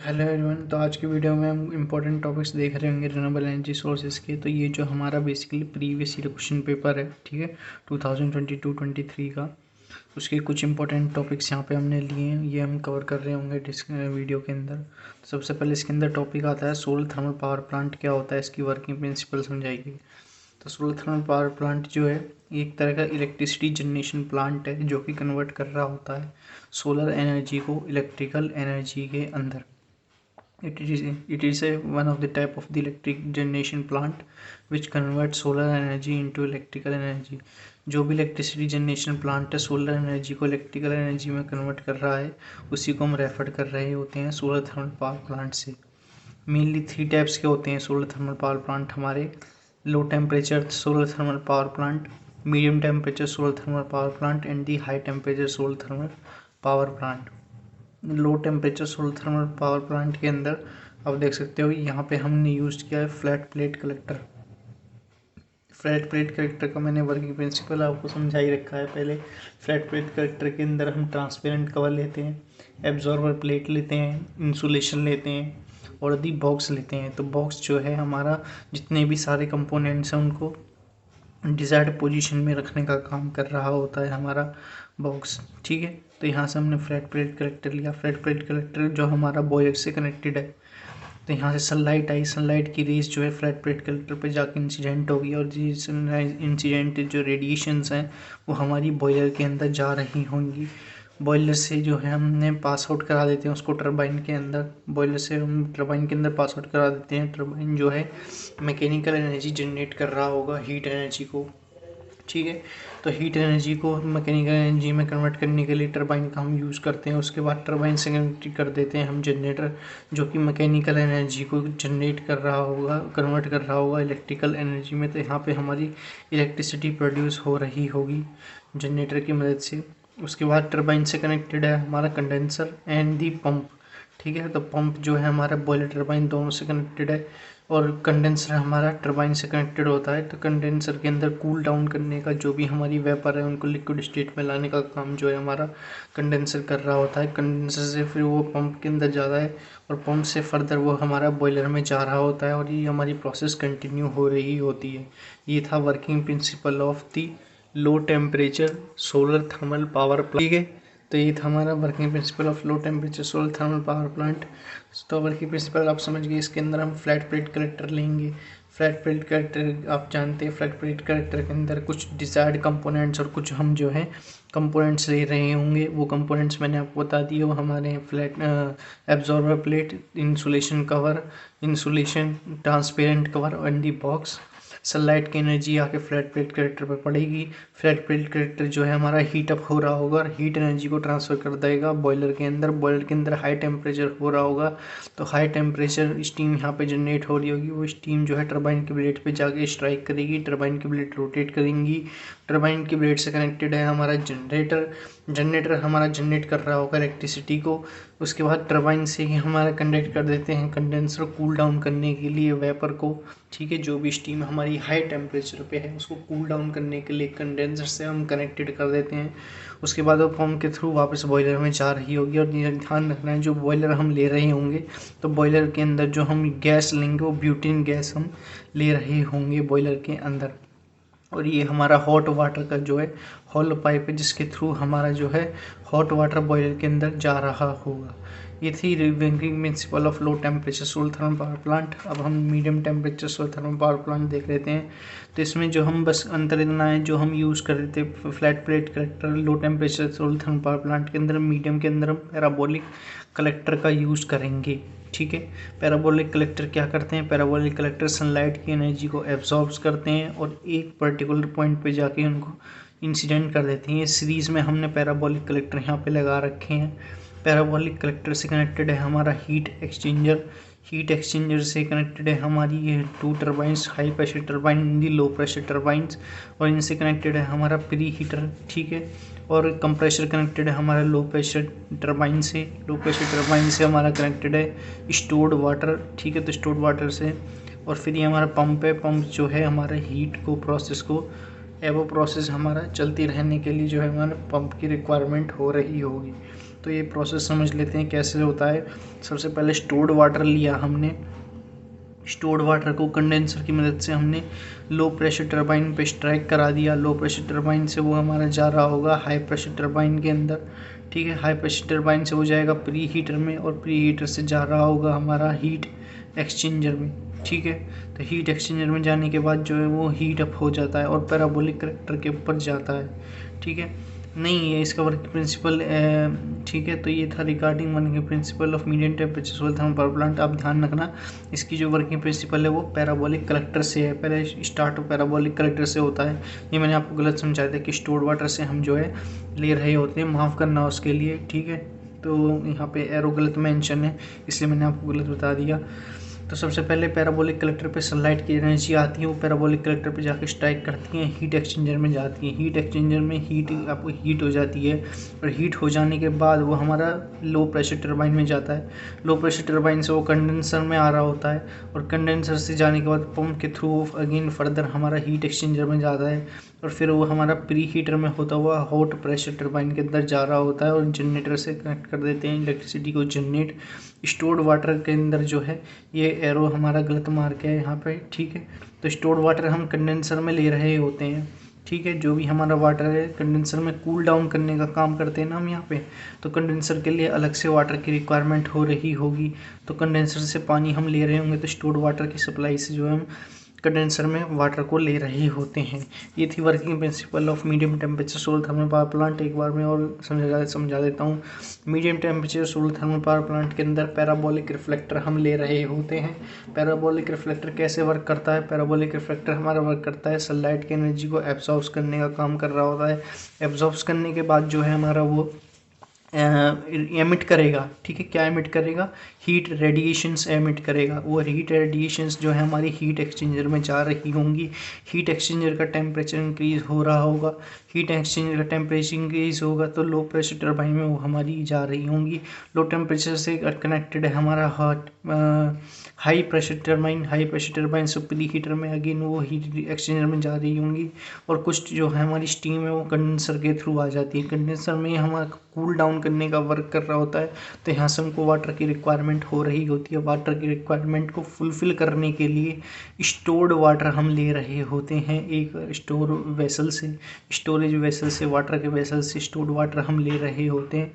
Hello everyone. तो आज की वीडियो में हम इम्पोर्टेंट टॉपिक्स देख रहे होंगे रिन्यूएबल एनर्जी सोर्सेज के। तो ये जो हमारा basically previous year question paper है, ठीक है, 2022-23 का, उसके कुछ इंपॉर्टेंट टॉपिक्स यहाँ पे हमने लिए हैं, ये हम कवर कर रहे होंगे वीडियो के अंदर। तो सबसे पहले इसके अंदर टॉपिक आता है सोलर थर्मल पावर प्लांट क्या होता है, इसकी वर्किंग प्रिंसिपल समझाएगी। तो सोलर थर्मल पावर प्लांट जो है एक तरह का इलेक्ट्रिसिटी जनरेशन प्लांट है जो कि कन्वर्ट कर रहा होता है सोलर एनर्जी को इलेक्ट्रिकल एनर्जी के अंदर। It is one of the type of the electric generation plant which converts solar energy into electrical energy। जो भी इलेक्ट्रिसिटी जनरेशन प्लांट है सोलर एनर्जी को इलेक्ट्रिकल एनर्जी में कन्वर्ट कर रहा है, उसी को हम रेफर कर रहे होते हैं सोलर थर्मल पावर प्लांट से। मेनली 3 टाइप्स के होते हैं सोलर थर्मल पावर प्लांट हमारे: लो temperature solar thermal power plant, medium temperature solar thermal power plant and the high temperature solar thermal power plant. Low temperature solar thermal power plant के अंदर आप देख सकते हो यहाँ पे हमने यूज किया है flat plate collector. Flat plate collector का मैंने वर्किंग प्रिंसिपल आपको समझा ही रखा है पहले। फ्लैट प्लेट कलेक्टर के अंदर हम ट्रांसपेरेंट कवर लेते हैं, एब्जॉर्बर प्लेट लेते हैं, इंसुलेशन लेते हैं और दी बॉक्स लेते हैं। तो बॉक्स जो है हमारा जितने भी सारे कंपोनेंट्स हैं उनको डिजायर्ड पोजीशन में रखने का काम कर रहा होता है हमारा बॉक्स, ठीक है। तो यहाँ से हमने फ्लैट प्लेट कलेक्टर लिया। फ्लैट प्लेट कलेक्टर जो हमारा बॉयलर से कनेक्टेड है, तो यहाँ से सनलाइट आई, सनलाइट की रेज जो है फ्लैट प्लेट कलेक्टर पे जाके इंसिडेंट होगी और जिस इंसिडेंट जो रेडिएशंस हैं वो हमारी बॉयलर के अंदर जा रही होंगी। बॉयलर से जो है हमने पास आउट करा देते हैं उसको टरबाइन के अंदर। बॉयलर से हम टरबाइन के अंदर पास आउट करा देते हैं। टरबाइन जो है मैकेनिकल एनर्जी जनरेट कर रहा होगा, हीट एनर्जी को, ठीक है। तो हीट एनर्जी को मैकेनिकल एनर्जी में कन्वर्ट करने के लिए टरबाइन का हम यूज़ करते हैं। उसके बाद टरबाइन से कनेक्ट कर देते हैं हम जनरेटर, जो कि मैकेनिकल एनर्जी को जनरेट कर रहा होगा, कन्वर्ट कर रहा होगा इलेक्ट्रिकल एनर्जी में। तो यहाँ पे हमारी इलेक्ट्रिसिटी प्रोड्यूस हो रही होगी जनरेटर की मदद से। उसके बाद टरबाइन से कनेक्टेड है हमारा कंडेंसर एंड दी पंप, ठीक है। तो पंप जो है हमारा बॉयलर टरबाइन दोनों से कनेक्टेड है और कंडेंसर हमारा टरबाइन से कनेक्टेड होता है। तो कंडेंसर के अंदर कूल डाउन करने का, जो भी हमारी वेपर है उनको लिक्विड स्टेट में लाने का काम जो है हमारा कंडेंसर कर रहा होता है। कंडेंसर से फिर वो पंप के अंदर जाता है और पंप से फर्दर वो हमारा बॉयलर में जा रहा होता है और ये हमारी प्रोसेस कंटिन्यू हो रही होती है। ये था working principle of the low temperature solar thermal power plant, ठीक है। तो ये था हमारा working principle of low temperature solar thermal power plant. तो वर्किंग प्रिंसिपल आप समझ गए। इसके अंदर हम फ्लैट प्लेट कलेक्टर लेंगे। फ्लैट प्लेट कलेक्टर आप जानते हैं, फ्लैट प्लेट कलेक्टर के अंदर कुछ डिजायर्ड कंपोनेंट्स और कुछ हम जो है कंपोनेंट्स ले रहे होंगे। वो कंपोनेंट्स मैंने आपको बता दिए, वो हमारे flat absorber plate, insulation cover, insulation transparent cover and the box. Sunlight की एनर्जी आके फ्लैट प्लेट कलेक्टर पर पड़ेगी। फ्लैट प्लेट कलेक्टर जो है हमारा हीट अप हो रहा होगा और हीट एनर्जी को ट्रांसफ़र कर देगा बॉयलर के अंदर। बॉयलर के अंदर हाई टेम्परेचर हो रहा होगा, तो हाई टेम्परेचर स्टीम यहाँ पे जनरेट हो रही होगी। वो स्टीम जो है टरबाइन की ब्लेड पे जाके स्ट्राइक करेगी, टरबाइन की ब्लेड रोटेट करेंगी। टरबाइन की ब्लेड से कनेक्टेड है हमारा जनरेटर। जनरेटर हमारा जनरेट कर रहा होगा इलेक्ट्रिसिटी को। उसके बाद टरबाइन से ही हमारा कंडक्ट कर देते हैं कंडेंसर कूल डाउन करने के लिए वेपर को, ठीक है। जो भी स्टीम हमारी हाई टेम्परेचर पे है उसको कूल डाउन करने के लिए कंडेंसर से हम कनेक्टेड कर देते हैं। उसके बाद वो पंप के थ्रू वापस बॉयलर में जा रही होगी। और ध्यान रखना है जो बॉयलर हम ले रहे होंगे, तो बॉयलर के अंदर जो हम गैस लेंगे वो ब्यूटेन गैस हम ले रहे होंगे बॉयलर के अंदर। और ये हमारा हॉट वाटर का जो है हॉलो पाइप है जिसके थ्रू हमारा जो है हॉट वाटर बॉयलर के अंदर जा रहा होगा। ये थी working principle of low temperature solar thermal power plant. अब हम medium temperature solar thermal power plant देख लेते हैं। तो इसमें जो हम बस अंतर इतना है, जो हम यूज़ कर रहे थे फ्लैट प्लेट कलेक्टर लो temperature solar thermal power plant के अंदर, मीडियम के अंदर हम पैराबोलिक कलेक्टर का यूज़ करेंगे, ठीक है। पैराबोलिक कलेक्टर क्या करते हैं? पैराबोलिक कलेक्टर सनलाइट की एनर्जी को एब्जॉर्ब्स करते हैं और एक पर्टिकुलर पॉइंट पे जाके उनको इंसिडेंट कर देते हैं। ये सीरीज़ में हमने पैराबोलिक कलेक्टर यहाँ पे लगा रखे हैं। पैराबोलिक कलेक्टर से कनेक्टेड है हमारा हीट एक्सचेंजर। हीट एक्सचेंजर से कनेक्टेड है हमारी ये 2 टर्बाइंस, हाई प्रेशर टर्बाइन, दी लो प्रेशर टर्बाइंस। और इनसे कनेक्टेड है हमारा प्री हीटर, ठीक है। और कंप्रेसर कनेक्टेड है हमारा लो प्रेशर टर्बाइन से। लो प्रेशर टर्बाइन से हमारा कनेक्टेड है स्टोर्ड वाटर, ठीक है। तो स्टोर्ड वाटर से, और फिर ये हमारा पंप है। पंप जो है हमारे हीट को प्रोसेस को वो प्रोसेस हमारा चलती रहने के लिए जो है हमारे पंप की रिक्वायरमेंट हो रही होगी। तो ये प्रोसेस समझ लेते हैं कैसे होता है। सबसे पहले स्टोर्ड वाटर लिया हमने, स्टोर्ड वाटर को कंडेंसर की मदद से हमने लो प्रेशर टरबाइन पे स्ट्राइक करा दिया। लो प्रेशर टरबाइन से वो हमारा जा रहा होगा हाई प्रेशर टरबाइन के अंदर, ठीक है। हाई प्रेशर टरबाइन से वो जाएगा प्री हीटर में, और प्री हीटर से जा रहा होगा हमारा हीट एक्सचेंजर में, ठीक है। तो हीट एक्सचेंजर में जाने के बाद जो है वो हीट अप हो जाता है और पैराबोलिक कलेक्टर के ऊपर जाता है, ठीक है। नहीं, ये इसका वर्किंग प्रिंसिपल, ठीक है। तो ये था regarding working principle of medium temperature solar thermal power plant. आप ध्यान रखना इसकी जो वर्किंग प्रिंसिपल है वो पैराबोलिक कलेक्टर से है। पहले स्टार्ट पैराबोलिक कलेक्टर से होता है। ये मैंने आपको गलत समझाया था कि स्टोर्ड वाटर से हम जो है ले रहे होते हैं, माफ़ करना उसके लिए, ठीक है। तो यहाँ पे एरो गलत मेंशन है, इसलिए मैंने आपको गलत बता दिया। तो सबसे पहले पैराबोलिक कलेक्टर पे सनलाइट की एनर्जी आती है, वो पैराबोलिक कलेक्टर पे जाके स्ट्राइक करती हैं, हीट एक्सचेंजर में जाती है। हीट एक्सचेंजर में आपको हीट हो जाती है, और हीट हो जाने के बाद वो हमारा लो प्रेशर टरबाइन में जाता है। लो प्रेशर टरबाइन से वो कंडेंसर में आ रहा होता है, और कंडेंसर से जाने के बाद पंप के थ्रू अगेन फर्दर हमारा हीट एक्सचेंजर में जाता है, और फिर वो हमारा प्री हीटर में होता हुआ हॉट प्रेशर टरबाइन के अंदर जा रहा होता है, और जनरेटर से कनेक्ट कर देते हैं इलेक्ट्रिसिटी को जनरेट। स्टोर्ड वाटर के अंदर जो है ये एरो हमारा गलत मार्क है यहाँ पे, ठीक है। तो स्टोर्ड वाटर हम कंडेंसर में ले रहे होते हैं, ठीक है। जो भी हमारा वाटर है कंडेंसर में कूल डाउन करने का काम करते हैं ना हम यहाँ पे, तो कंडेंसर के लिए अलग से वाटर की रिक्वायरमेंट हो रही होगी। तो कंडेंसर से पानी हम ले रहे होंगे, तो स्टोर्ड वाटर की सप्लाई से जो है हम कंडेंसर में वाटर को ले रहे होते हैं। ये थी working principle of medium temperature solar thermal power plant. एक बार मैं और समझा देता हूँ। Medium temperature solar thermal power plant के अंदर पैराबोलिक रिफ्लेक्टर हम ले रहे होते हैं। पैराबोलिक रिफ्लेक्टर कैसे वर्क करता है? पैराबोलिक रिफ्लेक्टर हमारा वर्क करता है सनलाइट की एनर्जी को एब्जॉर्ब करने का काम कर रहा होता है। एब्जॉर्ब करने के बाद जो है हमारा वो एमिट करेगा, ठीक है। क्या एमिट करेगा? हीट रेडिएशंस एमिट करेगा। वो हीट रेडिएशंस जो है हमारी हीट एक्सचेंजर में जा रही होंगी। हीट एक्सचेंजर का टेम्परेचर इंक्रीज हो रहा होगा। हीट एक्सचेंजर का टेम्परेचर इंक्रीज होगा तो लो प्रेशर टरबाइन में वो हमारी जा रही होंगी। लो टेम्परेचर से कनेक्टेड है हमारा high pressure turbine. High pressure turbine से प्री हीटर में अगेन वो हीट एक्सचेंजर में जा रही होंगी, और कुछ जो है हमारी स्टीम है वो कंडेंसर के थ्रू आ जाती है। कंडेंसर में हमारा कूल डाउन करने का वर्क कर रहा होता है, तो यहाँ से हमको वाटर की रिक्वायरमेंट हो रही होती है। वाटर की रिक्वायरमेंट को फुलफ़िल करने के लिए स्टोर्ड वाटर हम ले रहे होते हैं एक स्टोर वेसल से, स्टोरेज वेसल से, वाटर के वेसल से स्टोर्ड वाटर हम ले रहे होते हैं,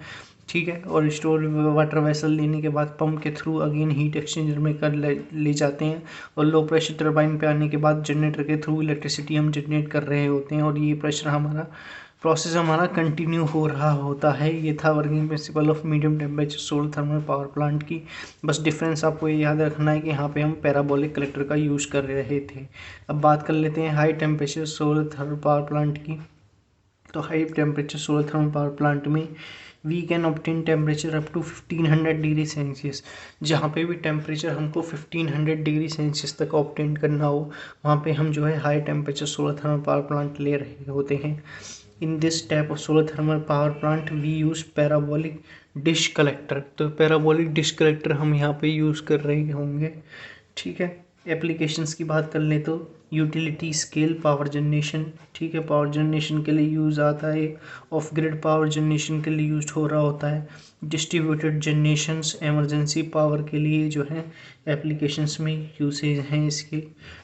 ठीक है। और स्टोर वाटर वेसल लेने के बाद पंप के थ्रू अगेन हीट एक्सचेंजर में कर ले जाते हैं, और लो प्रेशर टरबाइन पे आने के बाद जनरेटर के थ्रू इलेक्ट्रिसिटी हम जनरेट कर रहे होते हैं, और ये प्रेशर हमारा प्रोसेस हमारा कंटिन्यू हो रहा होता है। ये था working principle of medium temperature solar thermal power plant की। बस डिफरेंस आपको ये याद रखना है कि यहाँ पे हम पैराबोलिक कलेक्टर का यूज़ कर रहे थे। अब बात कर लेते हैं high temperature solar thermal power plant की। तो high temperature solar thermal power plant में we can obtain temperature up to 1500 degree Celsius. जहाँ पे भी टेम्परेचर हमको 1500 डिग्री सेल्सियस तक ऑब्टेन करना हो, वहाँ पे हम जो है high temperature solar thermal power plant ले रहे होते हैं। In this type of solar thermal power plant we use parabolic dish collector. तो पैराबोलिक डिश कलेक्टर हम यहाँ पे यूज़ कर रहे होंगे, ठीक है। एप्लीकेशंस की बात कर लें तो यूटिलिटी स्केल पावर जनरेशन, ठीक है, पावर जनरेशन के लिए यूज़ आता है। ऑफ ग्रिड पावर जनरेशन के लिए यूज हो रहा होता है। डिस्ट्रीब्यूटेड जनरेशंस एमरजेंसी पावर के लिए जो है एप्लीकेशंस में यूसेज हैं इसके,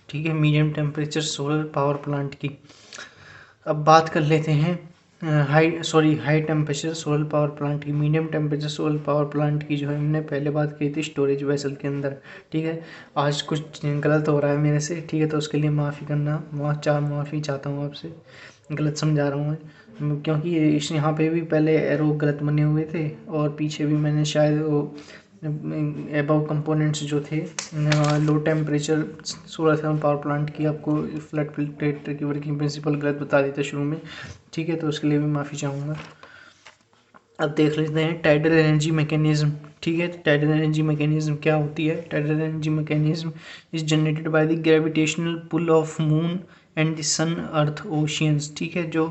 ठीक है, medium temperature solar power plant की। अब बात कर लेते हैं high temperature solar power plant की। Medium temperature solar power plant की जो है हमने पहले बात की थी स्टोरेज वेसल के अंदर, ठीक है। आज कुछ गलत हो रहा है मेरे से, ठीक है, तो उसके लिए माफ़ी चाहता हूँ आपसे, गलत समझा रहा हूँ मैं, क्योंकि यहाँ पे भी पहले एरो गलत बने हुए थे, और पीछे भी मैंने शायद वो एबव कंपोनेंट्स जो थे लो temperature solar thermal power plant की आपको फ्लड फिल्ट्रेटर की वर्किंग प्रिंसिपल गलत बता दी था शुरू में, ठीक है, तो उसके लिए भी माफ़ी चाहूँगा। अब देख लेते हैं टाइडल एनर्जी मैकेनिज्म, ठीक है। टाइडल एनर्जी मैकेनिज्म क्या होती है? Tidal energy mechanism is generated by the gravitational pull of moon and the sun earth oceans, ठीक है। जो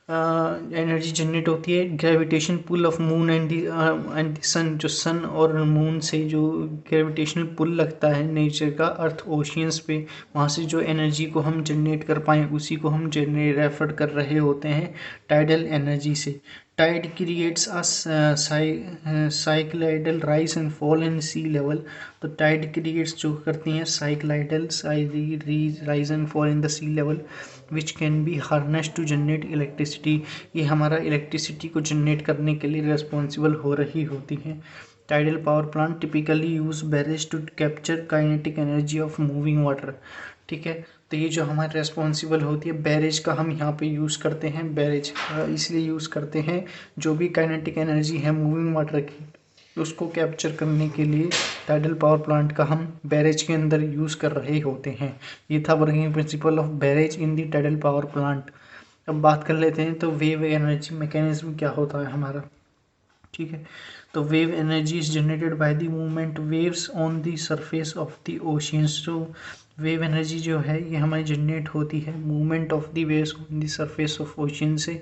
एनर्जी जनरेट होती है gravitation pull of moon and the sun, जो सन और मून से जो ग्रेविटेशनल पुल लगता है नेचर का अर्थ ओशियंस पे, वहाँ से जो एनर्जी को हम जनरेट कर पाएँ उसी को हम रेफर कर रहे होते हैं टाइडल एनर्जी से। Tide creates a cyclical rise and fall in sea level. तो टाइड क्रिएट्स जो करती हैं cyclical rise and fall in the sea level which can be harness to generate electricity. ये हमारा इलेक्ट्रिसिटी को जनरेट करने के लिए रिस्पॉन्सिबल हो रही होती हैं। Tidal power plant typically use barrage to capture kinetic energy of moving water. ठीक है, तो ये जो हमारे रेस्पॉन्सिबल होती है बैरेज का हम यहाँ पे यूज़ करते हैं। बैरेज इसलिए यूज़ करते हैं जो भी काइनेटिक एनर्जी है मूविंग वाटर की उसको कैप्चर करने के लिए टाइडल पावर प्लांट का हम बैरेज के अंदर यूज़ कर रहे होते हैं। ये था working principle of barrage in the tidal power plant. अब बात कर लेते हैं तो वेव एनर्जी मैकेनिज्म क्या होता है हमारा। ठीक है, तो wave energy is generated by the movement waves on the surface of the oceans. तो वेव एनर्जी जो है ये हमारी जनरेट होती है movement of the waves on the surface of ocean से।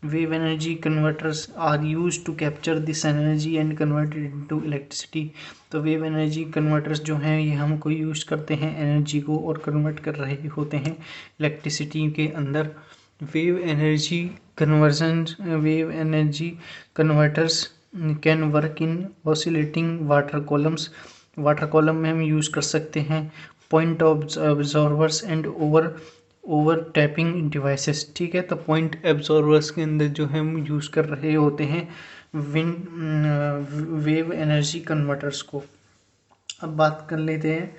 Wave energy converters are use to capture this energy and convert it into electricity. तो wave energy converters जो हैं ये हमको यूज करते हैं एनर्जी को और कन्वर्ट कर रहे होते हैं इलेक्ट्रिसिटी के अंदर। Wave energy converters can work in oscillating water columns. Water column में हम यूज़ कर सकते हैं point absorbers and overtopping devices. ठीक है, तो पॉइंट एब्जॉर्वर्स के अंदर जो है हम यूज़ कर रहे होते हैं वेव एनर्जी कन्वर्टर्स को। अब बात कर लेते हैं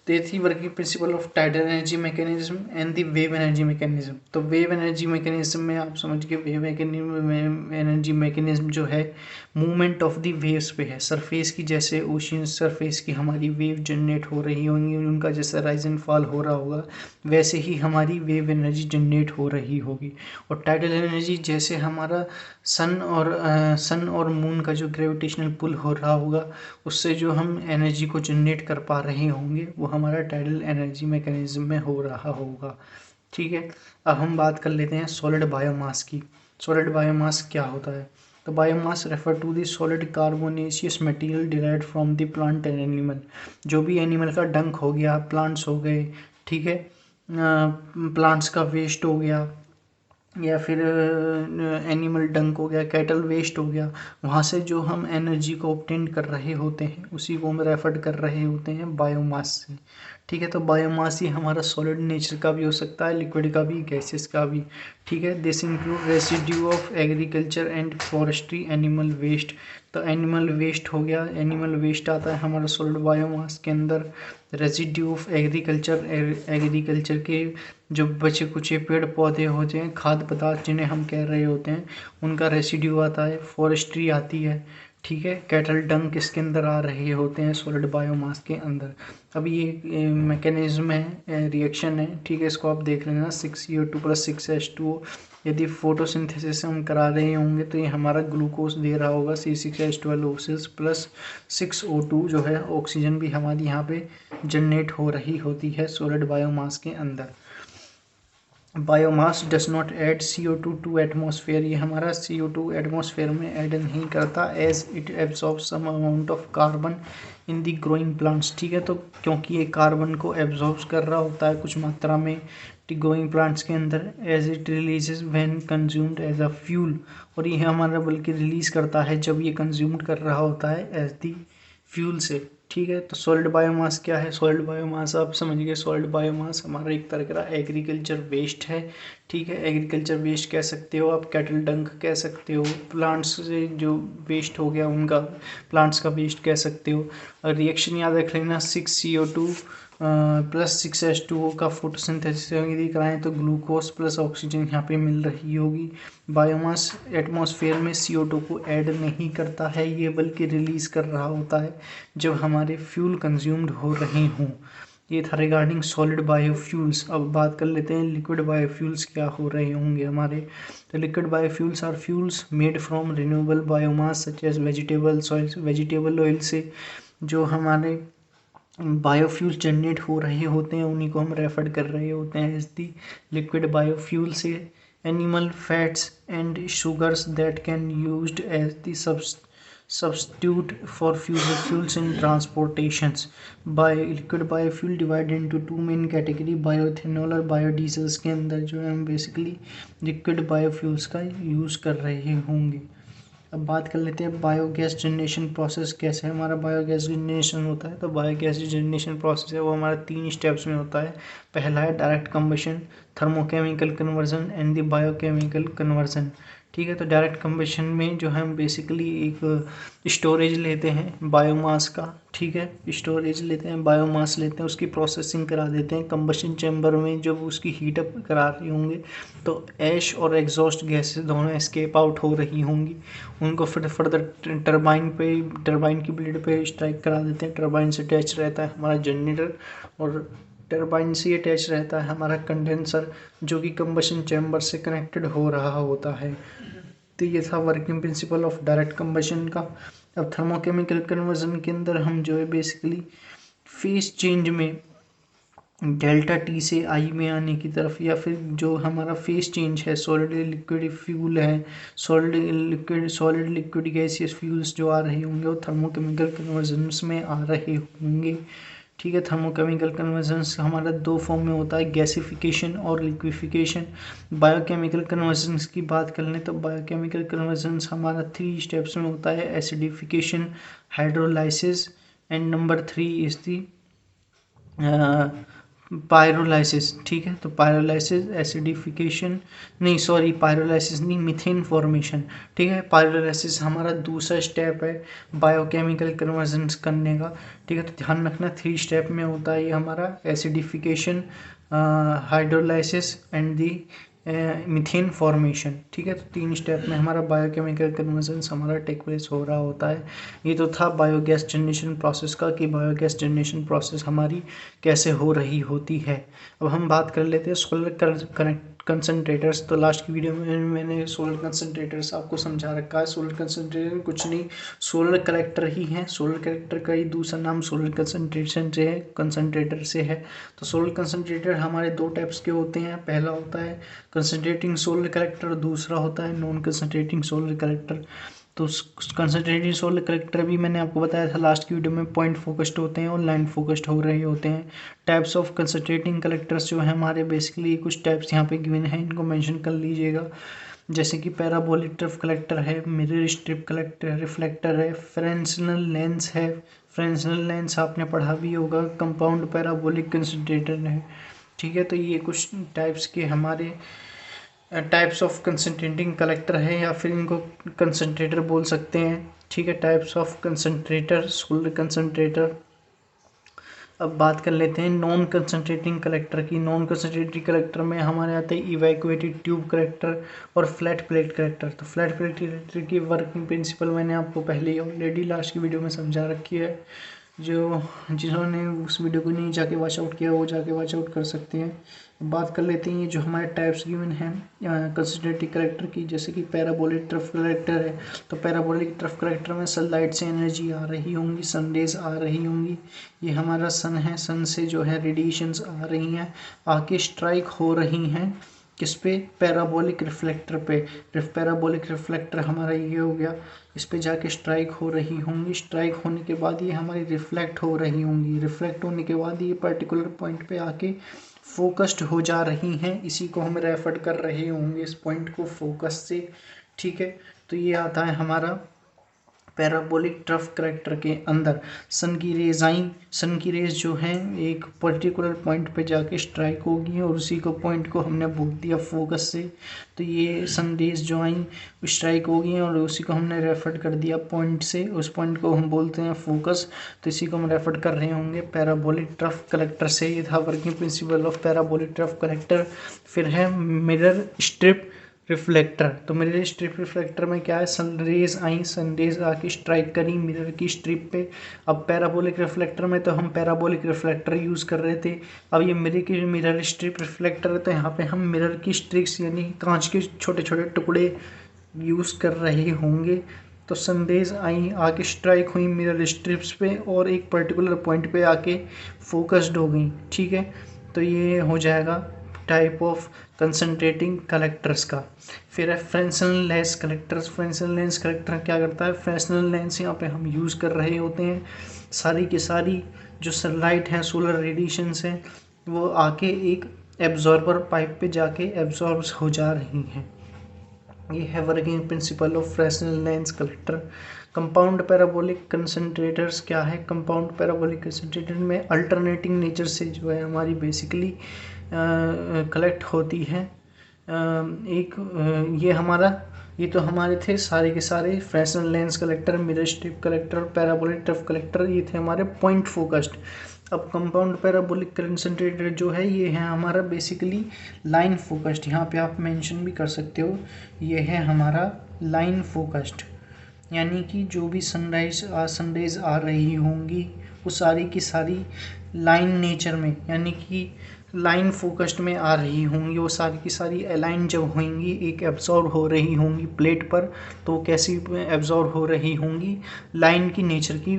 तो थी working principle of tidal energy mechanism and the wave energy mechanism. तो वेव एनर्जी मैकेनिज्म में आप समझ के वेव एनर्जी मैकेनिज्म जो है मूवमेंट ऑफ द वेव्स पे है। सरफेस की जैसे ओशियन सरफेस की हमारी वेव जनरेट हो रही होंगी उनका जैसा राइज एंड फॉल हो रहा होगा वैसे ही हमारी वेव एनर्जी जनरेट हो रही होगी। और टाइडल एनर्जी जैसे हमारा सन और मून का जो ग्रेविटेशनल पुल हो रहा होगा उससे जो हम एनर्जी को जनरेट कर पा रहे होंगे वो हमारा टाइडल एनर्जी मैकेनिज्म में हो रहा होगा। ठीक है, अब हम बात कर लेते हैं सॉलिड बायोमास की। सॉलिड बायोमास क्या होता है। तो biomass refer to the solid carbonaceous material derived from the plant and animal. जो भी एनिमल का डंक हो गया, प्लांट्स हो गए, ठीक है, प्लांट्स का वेस्ट हो गया या फिर एनिमल डंक हो गया, कैटल वेस्ट हो गया, वहाँ से जो हम एनर्जी को ऑब्टेन कर रहे होते हैं उसी को हम रेफर कर रहे होते हैं बायोमास से। ठीक है, तो बायोमास ही हमारा सॉलिड नेचर का भी हो सकता है, लिक्विड का भी, गैसेस का भी। ठीक है, this include residue of agriculture and forestry, animal waste. तो एनिमल वेस्ट हो गया, एनिमल वेस्ट आता है हमारा सॉलिड बायोमास के अंदर। रेसिड्यू ऑफ एग्रीकल्चर के जो बचे कुचे पेड़ पौधे होते हैं, खाद्य पदार्थ जिन्हें हम कह रहे होते हैं, उनका रेसिड्यू आता है। फॉरेस्ट्री आती है, ठीक है, कैटल डंक इसके अंदर आ रहे होते हैं सॉलिड बायोमास के अंदर। अब ये मैकेनिज्म है, रिएक्शन है, ठीक है, इसको आप देख लेना 6CO2 + 6H2O। यदि फोटोसिंथेसिस हम करा रहे होंगे तो ये हमारा ग्लूकोज दे रहा होगा C6H12O6 + 6O2 जो है ऑक्सीजन भी हमारी यहाँ पे जनरेट हो रही होती है सॉलिड बायोमास के अंदर। Biomass does not add CO2 to atmosphere. ये हमारा CO2 एटमॉस्फेयर में ऐड नहीं करता as it absorb some amount of carbon in the growing plants. ठीक है, तो क्योंकि ये कार्बन को एब्जॉर्ब कर रहा होता है कुछ मात्रा में ग्रोइंग प्लांट्स के अंदर as it releases when consumed as a fuel. और ये हमारा बल्कि रिलीज करता है जब ये कंज्यूम्ड कर रहा होता है एज दी फ्यूल से। ठीक है, तो सॉलिड बायोमास क्या है। सॉलिड बायोमास आप समझ गए, सॉलिड बायोमास हमारा एक तरह का एग्रीकल्चर वेस्ट है। ठीक है, एग्रीकल्चर वेस्ट कह सकते हो आप, कैटल डंक कह सकते हो, प्लांट्स से जो वेस्ट हो गया उनका प्लांट्स का वेस्ट कह सकते हो। और रिएक्शन याद रख लेना 6CO2 + 6H2O का फोटोसिंथेसिस यदि कराएं तो ग्लूकोज प्लस ऑक्सीजन यहाँ पे मिल रही होगी। बायोमास एटमॉस्फेयर में CO2 को ऐड नहीं करता है ये, बल्कि रिलीज कर रहा होता है जब हमारे फ्यूल कंज्यूम्ड हो रहे हों। ये था रिगार्डिंग सॉलिड बायोफ्यूल्स। अब बात कर लेते हैं लिक्विड बायोफ्यूल्स क्या हो रहे होंगे हमारे। तो liquid biofuels are fuels made from renewable biomass such as vegetable oil से जो हमारे बायोफ्यूल्स जनरेट हो रहे होते हैं उन्हीं को हम रेफर कर रहे होते हैं एज दी लिक्विड बायोफ्यूल से। Animal fats and sugars that can used as the substitute for fossil fuels in transportations. Liquid biofuel divide into two main category, bioethanol और बायोडीजल्स के अंदर जो है हम बेसिकली लिक्विड बायोफ्यूल्स का use कर रहे होंगे। अब बात कर लेते हैं बायोगैस जनरेशन प्रोसेस कैसे हमारा बायोगैस जनरेशन होता है। तो बायोगैस जनरेशन प्रोसेस है वो हमारा 3 स्टेप्स में होता है। पहला है direct combustion, thermochemical conversion and the biochemical conversion. ठीक है, तो डायरेक्ट कंबशन में जो हम बेसिकली एक स्टोरेज लेते हैं बायोमास का, ठीक है, स्टोरेज लेते हैं, बायोमास लेते हैं, उसकी प्रोसेसिंग करा देते हैं कंबशन चैम्बर में। जब उसकी हीटअप करा रही होंगे तो ऐश और एग्जॉस्ट गैसेस दोनों एस्केप आउट हो रही होंगी। उनको फिर फर्दर टरबाइन की ब्लेड पे स्ट्राइक करा देते हैं। टरबाइन से अटैच रहता है हमारा जनरेटर और टरबाइन से अटैच रहता है हमारा कंडेंसर, जो कि कंबशन चैम्बर से कनेक्टेड हो रहा होता है। तो ये था working principle of direct combustion का। अब थर्मोकेमिकल कन्वर्जन के अंदर हम जो है बेसिकली फेस चेंज में डेल्टा टी से आई में आने की तरफ, या फिर जो हमारा फेस चेंज है सॉलिड लिक्विड फ्यूल है, सॉलिड लिक्विड गैसियस फ्यूल्स जो आ रहे होंगे वो थर्मोकेमिकल कन्वर्जन्स में आ रहे होंगे। ठीक है, थर्मोकेमिकल कन्वर्जन्स हमारा 2 फॉर्म में होता है, गैसिफिकेशन और लिक्विफिकेशन। बायोकेमिकल कन्वर्जन्स की बात कर लें तो बायोकेमिकल कन्वर्जन्स हमारा 3 स्टेप्स में होता है, acidification, hydrolysis and number 3 is the pyrolysis. ठीक है, तो पायरोलाइसिस, एसिडिफिकेशन नहीं, सॉरी पायरोलाइसिस नहीं, मीथेन फॉर्मेशन। ठीक है, पायरोलाइसिस हमारा दूसरा स्टेप है बायोकेमिकल कन्वर्जन्स करने का। ठीक है, तो ध्यान रखना 3 स्टेप में होता है ये हमारा, acidification, hydrolysis and the methane formation. ठीक है, तो 3 स्टेप में हमारा बायोकेमिकल कन्वर्जन्स हमारा टेक प्लेस हो रहा होता है। ये तो था बायोगैस जनरेशन प्रोसेस का कि बायोगैस जनरेशन प्रोसेस हमारी कैसे हो रही होती है। अब हम बात कर लेते हैं सोलर कंसनट्रेटर्स। तो लास्ट की वीडियो में मैंने सोलर कंसनट्रेटर्स आपको समझा रखा है। सोलर कंसनट्रेटर कुछ नहीं, सोलर कलेक्टर ही है। सोलर कलेक्टर का ही दूसरा नाम सोलर कंसनट्रेटर से है। तो सोलर कंसनट्रेटर हमारे 2 टाइप्स के होते हैं। पहला होता है कंसनट्रेटिंग सोलर कलेक्टर, दूसरा होता है नॉन कंसनट्रेटिंग सोलर कलेक्टर। तो कंसनट्रेटिंग सोलर कलेक्टर भी मैंने आपको बताया था लास्ट की वीडियो में, पॉइंट फोकस्ड होते हैं और लाइन फोकस्ड हो रहे होते हैं। टाइप्स ऑफ कंसनट्रेटिंग कलेक्टर्स जो है हमारे बेसिकली कुछ टाइप्स यहाँ पे गिवन है, इनको मेंशन कर लीजिएगा। जैसे कि पैराबोलिक ट्रिप कलेक्टर है, मिरर स्ट्रिप कलेक्टर, रिफ्लेक्टर है, फ्रेंसनल लेंस है। फ्रेंसनल लेंस आपने पढ़ा भी होगा। कंपाउंड पैराबोलिक कंसनट्रेटर है। ठीक है, तो ये कुछ टाइप्स के हमारे टाइप्स ऑफ कंसनट्रेटिंग कलेक्टर है, या फिर इनको कंसनट्रेटर बोल सकते हैं। ठीक है, types of concentrator, solar concentrator. अब बात कर लेते हैं नॉन कंसनट्रेटिंग कलेक्टर की। नॉन कंसनट्रेटिंग कलेक्टर में हमारे आते हैं इवैक्यूएटेड ट्यूब कलेक्टर और फ्लैट प्लेट कलेक्टर। तो फ्लैट प्लेट कलेक्टर की वर्किंग प्रिंसिपल मैंने आपको पहले ही ऑलरेडी लास्ट की वीडियो में समझा रखी है। जिन्होंने उस वीडियो को नहीं जाके वॉच आउट किया वो जाके वॉच आउट कर सकते हैं। बात कर लेते हैं जो हमारे टाइप्स गिवन हैं कंसनट्रेटिंग कलेक्टर की, जैसे कि पैराबोलिक ट्रफ कलेक्टर है। तो पैराबोलिक ट्रफ कलेक्टर में सनलाइट से एनर्जी आ रही होंगी, सनरेज आ रही होंगी। ये हमारा सन है, सन से जो है रेडिएशंस आ रही हैं, आके स्ट्राइक हो रही हैं किस पे, पैराबोलिक रिफ्लेक्टर पे। पैराबोलिक रिफ्लेक्टर हमारा ये हो गया, इस पे जाके स्ट्राइक हो रही होंगी। स्ट्राइक होने के बाद ये हमारी रिफ्लेक्ट हो रही होंगी। रिफ्लेक्ट होने के बाद ये पर्टिकुलर पॉइंट पे आके फोकस्ड हो जा रही हैं। इसी को हम रेफर कर रहे होंगे, इस पॉइंट को फोकस से। ठीक है, तो ये आता है हमारा पैराबोलिक ट्रफ कलेक्टर के अंदर। सन की रेज आई, सन की रेज जो है एक पर्टिकुलर पॉइंट पे जाके स्ट्राइक होगी और उसी को पॉइंट को हमने बोल दिया फोकस से। तो ये सन रेज जो आई स्ट्राइक होगी और उसी को हमने रेफर कर दिया पॉइंट से, उस पॉइंट को हम बोलते हैं फोकस। तो इसी को हम रेफर कर रहे होंगे पैराबोलिक ट्रफ कलेक्टर से। ये था working principle of parabolic trough collector. फिर है मिरर स्ट्रिप रिफ्लेक्टर। तो मिरर स्ट्रिप रिफ्लेक्टर में क्या है, सनरेज आई, सनरेज आके स्ट्राइक करी मिरर की स्ट्रिप पे। अब पैराबोलिक रिफ्लेक्टर में तो हम पैराबोलिक रिफ्लेक्टर यूज़ कर रहे थे। अब ये मिरर स्ट्रिप रिफ्लेक्टर है, तो यहाँ पे हम मिरर की स्ट्रिप्स यानी कांच के छोटे छोटे टुकड़े यूज़ कर रहे होंगे। तो सनरेज आई, आके स्ट्राइक हुई मिरर स्ट्रिप्स पे और एक पर्टिकुलर पॉइंट पे आके फोकस्ड हो गई। ठीक है, तो ये हो जाएगा टाइप ऑफ कंसनट्रेटिंग कलेक्टर्स का। फिर है Fresnel lens collectors. Fresnel lens collector क्या करता है, फ्रेस्नेल लेंस यहाँ पे हम यूज़ कर रहे होते हैं, सारी की सारी जो सनलाइट है, सोलर रेडिएशंस हैं, वो आके एक एब्जॉर्बर पाइप पे जाके एब्जॉर्ब हो जा रही हैं। ये है working principle of Fresnel lens collector. Compound parabolic concentrators क्या है, कंपाउंड पैराबोलिक कंसंट्रेटर में अल्टरनेटिंग नेचर से जो है हमारी बेसिकली कलेक्ट होती है। ये तो हमारे थे सारे के सारे Fresnel lens collector, mirror strip collector, parabolic tough collector, ये थे हमारे पॉइंट फोकस्ड। अब कंपाउंड पैराबोलिक कंसंट्रेटर जो है ये है हमारा बेसिकली लाइन फोकस्ड। यहाँ पे आप मेंशन भी कर सकते हो, ये है हमारा लाइन फोकस्ड, यानी कि जो भी सनराइज आ रही होंगी वो सारी की सारी लाइन नेचर में, यानी कि लाइन फोकस्ड में आ रही होंगी, वो सारी की सारी अलाइन जब होंगी, एक एब्जॉर्ब हो रही होंगी प्लेट पर, तो कैसी एब्जॉर्ब हो रही होंगी, लाइन की नेचर की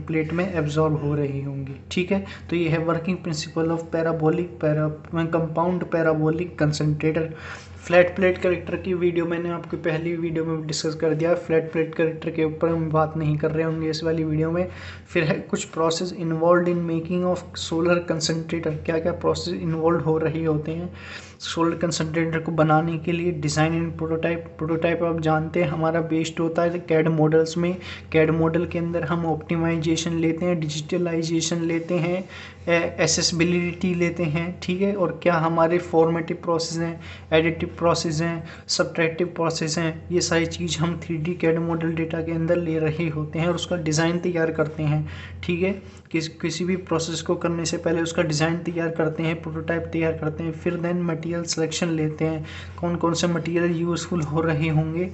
प्लेट में एब्जॉर्ब हो रही होंगी। ठीक है, तो ये है working principle of compound parabolic concentrator. Flat plate collector की वीडियो मैंने आपको पहली वीडियो में डिस्कस कर दिया। फ्लैट प्लेट कलेक्टर के ऊपर हम बात नहीं कर रहे होंगे इस वाली वीडियो में। फिर है कुछ process involve in making of solar concentrator. क्या क्या प्रोसेस इन्वॉल्व हो रहे होते हैं सोलर कंसंट्रेटर को बनाने के लिए। डिज़ाइन एंड प्रोटोटाइप आप जानते हैं हमारा बेस्ड होता है कैड मॉडल्स में। कैड मॉडल के अंदर हम ऑप्टिमाइजेशन लेते हैं, डिजिटलाइजेशन लेते हैं, एसेसिबिलिटी लेते हैं। ठीक है, और क्या हमारे फॉर्मेटिव प्रोसेस हैं, एडिटिव प्रोसेस हैं, सब्ट्रैक्टिव प्रोसेस हैं, ये सारी चीज़ हम 3D कैड मॉडल डेटा के अंदर ले रहे होते हैं और उसका डिज़ाइन तैयार करते हैं। ठीक है, किसी भी प्रोसेस को करने से पहले उसका डिज़ाइन तैयार करते हैं, प्रोटोटाइप तैयार करते हैं, फिर देन मटेरियल सिलेक्शन लेते हैं, कौन कौन से मटेरियल यूज़फुल हो रहे होंगे।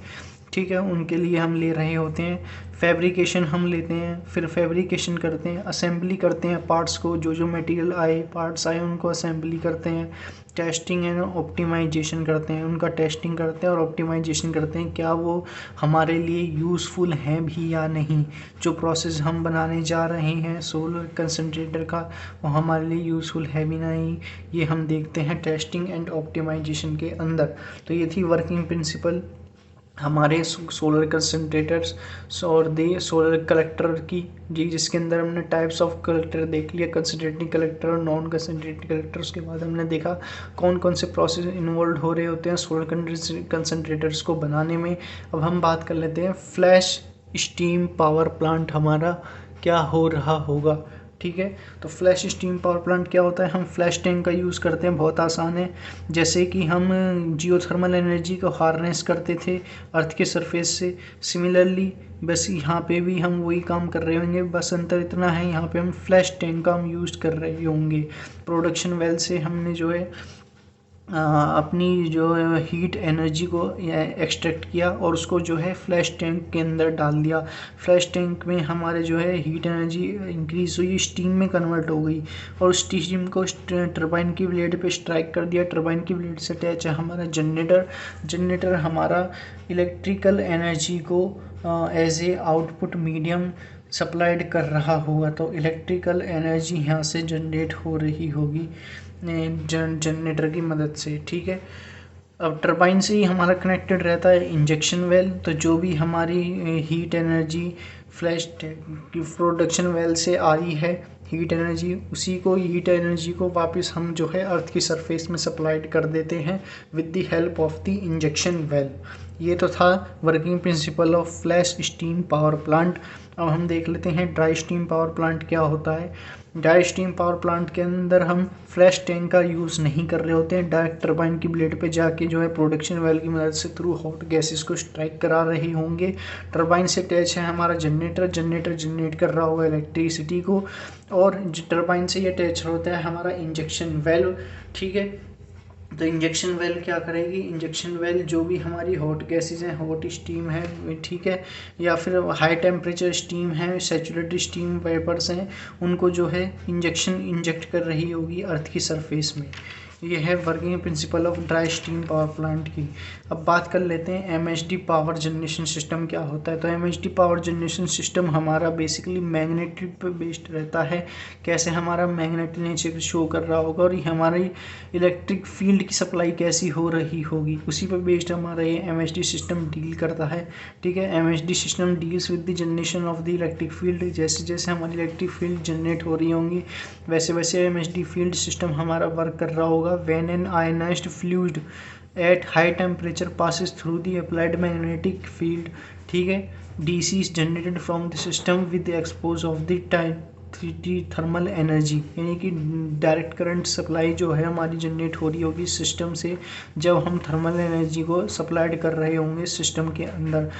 ठीक है, उनके लिए हम ले रहे होते हैं। फैब्रिकेशन हम लेते हैं, फिर फैब्रिकेशन करते हैं, असेंबली करते हैं पार्ट्स को, जो मटेरियल आए, पार्ट्स आए उनको असेंबली करते हैं। टेस्टिंग एंड ऑप्टिमाइजेशन करते हैं, उनका टेस्टिंग करते हैं और ऑप्टिमाइजेशन करते हैं, क्या वो हमारे लिए यूज़फुल हैं भी या नहीं। जो प्रोसेस हम बनाने जा रहे हैं सोलर कंसंट्रेटर का, वो हमारे लिए यूज़फुल है भी नहीं, ये हम देखते हैं टेस्टिंग एंड ऑप्टिमाइजेशन के अंदर। तो ये थी वर्किंग प्रिंसिपल हमारे सोलर कंसंट्रेटर्स और दे सोलर कलेक्टर की जी, जिसके अंदर हमने टाइप्स ऑफ कलेक्टर देख लिया, कंसंट्रेटिंग कलेक्टर और नॉन कंसंट्रेटिंग कलेक्टर। उसके बाद हमने देखा कौन कौन से प्रोसेस इन्वॉल्व हो रहे होते हैं सोलर कंसंट्रेटर्स को बनाने में। अब हम बात कर लेते हैं फ्लैश स्टीम पावर प्लांट हमारा क्या हो रहा होगा। ठीक है, तो फ्लैश स्टीम पावर प्लांट क्या होता है, हम फ्लैश टैंक का यूज़ करते हैं, बहुत आसान है। जैसे कि हम जियोथर्मल एनर्जी को हार्नेस करते थे अर्थ के सरफेस से, सिमिलरली बस यहाँ पे भी हम वही काम कर रहे होंगे, बस अंतर इतना है यहाँ पे हम फ्लैश टैंक का हम यूज़ कर रहे होंगे। प्रोडक्शन वेल से हमने जो है अपनी जो हीट एनर्जी को एक्सट्रैक्ट किया और उसको जो है फ्लैश टैंक के अंदर डाल दिया। फ्लैश टैंक में हमारे जो है हीट एनर्जी इंक्रीज हुई, स्टीम में कन्वर्ट हो गई और उस स्टीम को टरबाइन की ब्लेड पे स्ट्राइक कर दिया। टरबाइन की ब्लेड से अटैच है हमारा जनरेटर हमारा इलेक्ट्रिकल एनर्जी को as a output medium supplied कर रहा होगा, तो इलेक्ट्रिकल एनर्जी यहाँ से जनरेट हो रही होगी जनरेटर की मदद से। ठीक है, अब टरबाइन से ही हमारा कनेक्टेड रहता है इंजेक्शन वेल, तो जो भी हमारी हीट एनर्जी फ्लैश की प्रोडक्शन वेल से आ रही है हीट एनर्जी, उसी को हीट एनर्जी को वापस हम जो है अर्थ की सरफेस में सप्लाइड कर देते हैं with the help of the injection well. ये तो था working principle of flash steam power plant. अब हम देख लेते हैं ड्राई स्टीम पावर प्लांट क्या होता है। ड्राई स्टीम पावर प्लांट के अंदर हम फ्लैश टैंक का यूज़ नहीं कर रहे होते हैं, डायरेक्ट टरबाइन की ब्लेड पे जाके जो है प्रोडक्शन वेल की मदद से थ्रू हॉट गैसेस को स्ट्राइक करा रहे होंगे। टरबाइन से अटैच है हमारा जनरेटर जनरेट कर रहा होगा इलेक्ट्रिसिटी को, और टरबाइन से ये अटैच होता है हमारा इंजेक्शन वेल। ठीक है, तो इंजेक्शन वेल क्या करेगी, इंजेक्शन वेल जो भी हमारी हॉट गैसेज हैं, हॉट स्टीम है, ठीक है, या फिर हाई टेम्परेचर स्टीम है, सैचुरेटेड स्टीम वेपर्स हैं, उनको जो है इंजेक्ट कर रही होगी अर्थ की सरफेस में। ये है working principle of dry steam power plant की। अब बात कर लेते हैं एमएचडी पावर जनरेशन सिस्टम क्या होता है। तो एमएचडी पावर जनरेशन सिस्टम हमारा बेसिकली मैग्नेटिक पे बेस्ड रहता है। कैसे हमारा मैग्नेटिक नेचर शो कर रहा होगा और ये हमारी इलेक्ट्रिक फील्ड की सप्लाई कैसी हो रही होगी, उसी पर बेस्ड हमारा ये एमएचडी सिस्टम डील करता है। ठीक है, MHD system deals with the generation of the electric field. जैसे जैसे हमारी इलेक्ट्रिक फील्ड जनरेट हो रही होंगी वैसे वैसे एमएचडी फील्ड सिस्टम हमारा वर्क कर रहा होगा। When an ionised fluid at high temperature passes through the applied magnetic field, ठीक है, DC is generated from the system with expose of the time thermal energy, यानी कि डायरेक्ट करंट सप्लाई जो है हमारी जनरेट हो रही होगी सिस्टम से जब हम थर्मल एनर्जी को सप्लाइड कर रहे होंगे सिस्टम के अंदर।